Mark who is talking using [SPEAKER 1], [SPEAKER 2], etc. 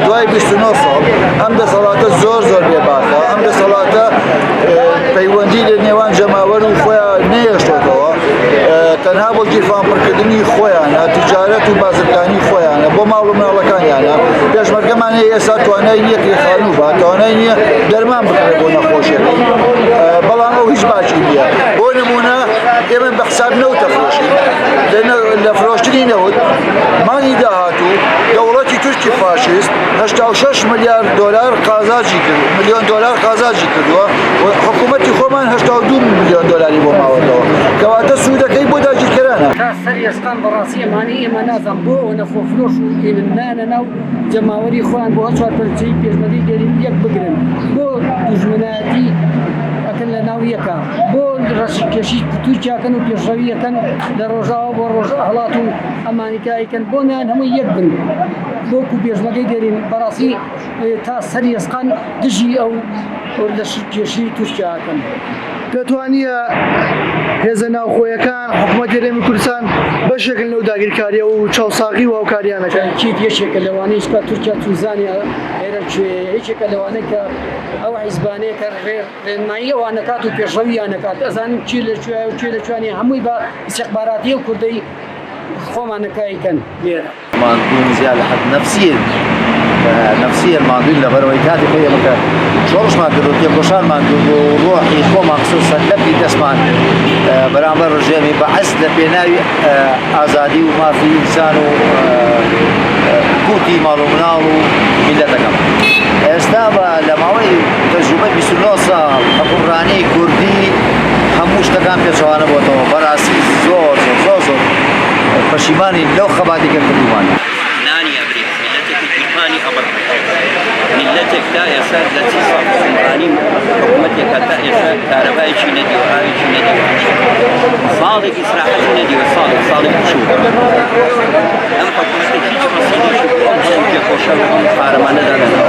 [SPEAKER 1] دوای 29 ساڵ ئەم دەسەڵاتە زۆر بێباکە ئەم دەسەڵاتە پەیوەندی لە نێوان جەماوەر و خۆیان نێشتۆتەوە تەنها بۆ گیرفانپڕکردنی خۆیانە تیجارەت و بازرگانی خۆیانە بۆ ماڵ و مناڵەکانیانە پێشمەرگەمان هەیە ئێستا توانای نییە کێخانوو بە توانای نییە دەرمان بکرێت بۆ نەخۆشیەکەی بەڵام ئەو هیچ باکی نییە بۆ نمونە ئێمە بە حساب نەوت دەفرۆشین لە فرۆشتنی نەوت مانگی داهاتوو دەوڵەتی تورکی فاشیست 86 ملیارد دلار قازاجی کرد میلیۆن دلار قازاجی کردووە و حکوومەتی خۆمان 82 میلیۆن دلاری بۆ ماوەتەوە کەواتە سوودەکەی بۆ داگیرکەرانە
[SPEAKER 2] تا سەر ئێسقان بەڕاستی ئەمانەی ئێمە نازان بۆ ئەوە نەخۆفرۆش و ئێمنانە ناو جەماوەری خۆیان بۆ چوار پەرچەی پێشمەرگەی دێرین یەک بگرن بۆ دوژمنایەتی ئەکەن لە ناو یەکە بۆ ڕەشکێشی تورکیاکەن و پێشڕەویەکەن لە ڕۆژاوە بۆ ڕۆژ هەڵات و ئەمانیکایکەن بۆ نیان هەمووی یەک بن بۆکو پێشمەرگەی دێرین بەڕاستی تا سەر ئێسقان دژی ئەو لەشکێشی تورکیاکەن
[SPEAKER 3] دەتوانیە هێزە ناوخۆیەکان حکوومەتی هەرێمی کوردستان بەشێکن لەو داگیرکاریە و چاوساغی و هاوکاریانەکەن
[SPEAKER 2] کیت یەکێکە لەوانەیە کە تورکیا توزانیا ئێرە کوێ یەکێکە لەوانەیە کە ئەو حیزبانەیە کە ڕێنمایی ئەوانەکات و پێشڕەویانەکات ئەزانم چی لە کوێ و چێ لەکوێنێ هەمووی بە استیخباراتی و کوردەی خۆمانەکایکەن لێرە
[SPEAKER 4] ماندوون زیاد لە حد نفسیە ماندوین لەبەرەوەی کاتی خۆی ئێمە کە شۆڕشمان کرد و تێکۆشانمان کرد و ڕۆحی خۆمان خصوصەن لەبی دەستمان بەرامبەر ڕژێمی بەعەز لە پێناوی ئازادی و مافی ئینسان و کوتی ماڵ و مناڵ و میلەتەکەم ئێستا بە لە ماوەی تەجروبەی 29 ساڵ حکومڕانی کوردی هەموو شتەکان پێچەوانە بۆتەوە بەڕاستی زۆر پەشیمانی لەو خەباتی کە کردومان
[SPEAKER 5] نانی ئەبرێت میلەتێکی تورکمانی ئەبڕ میلەتێک تا ئێستا لە 30 ساڵ حکومڕانی حکوومەتێکە تا ئێستا کارەبایەکی نەدیوە ئاوێکی نەدیوە ساڵێکی ئیسراحەتی نەدیوە ساڵێکی چوو ئەم حکوومەتە هیچ ڕەسیدێکی بۆ ئەم پێکۆشە و ئەم قارەمانەدا نەداوە